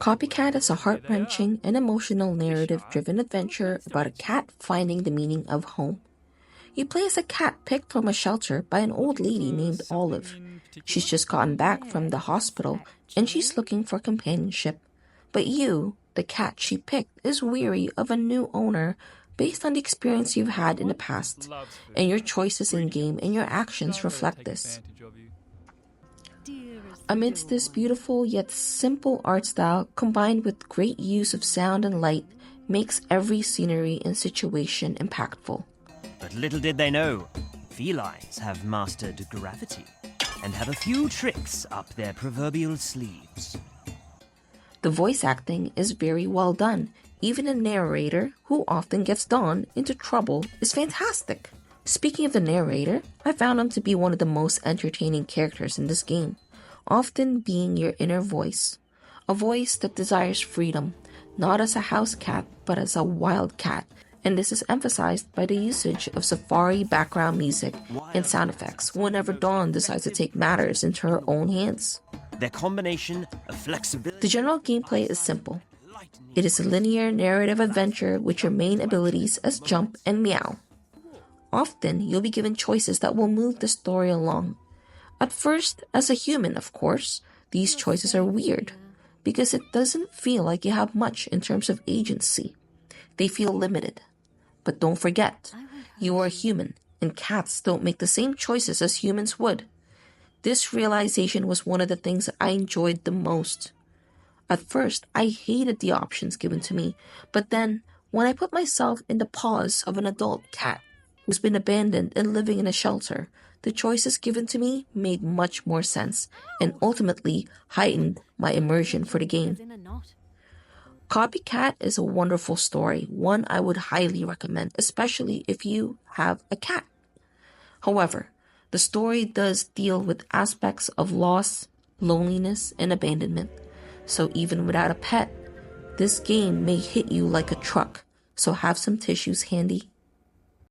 Copycat is a heart-wrenching and emotional narrative-driven adventure about a cat finding the meaning of home. You play as a cat picked from a shelter by an old lady named Olive. She's just gotten back from the hospital and she's looking for companionship. But you, the cat she picked, is weary of a new owner based on the experience you've had in the past, and your choices in-game and your actions reflect this. Amidst this beautiful yet simple art style, combined with great use of sound and light, makes every scenery and situation impactful. But little did they know, felines have mastered gravity and have a few tricks up their proverbial sleeves. The voice acting is very well done. Even a narrator, who often gets Dawn into trouble, is fantastic. Speaking of the narrator, I found him to be one of the most entertaining characters in this game, often being your inner voice. A voice that desires freedom, not as a house cat, but as a wild cat. And this is emphasized by the usage of safari background music and sound effects whenever Dawn decides to take matters into her own hands. Their combination of flexibility. The general gameplay is simple. It is a linear narrative adventure with your main abilities as jump and meow. Often, you'll be given choices that will move the story along. At first, as a human, of course, these choices are weird because it doesn't feel like you have much in terms of agency. They feel limited. But don't forget, you are human, and cats don't make the same choices as humans would. This realization was one of the things that I enjoyed the most. At first, I hated the options given to me, but then, when I put myself in the paws of an adult cat who's been abandoned and living in a shelter, the choices given to me made much more sense and ultimately heightened my immersion for the game. Copycat is a wonderful story, one I would highly recommend, especially if you have a cat. However, the story does deal with aspects of loss, loneliness, and abandonment. So even without a pet, this game may hit you like a truck, so have some tissues handy.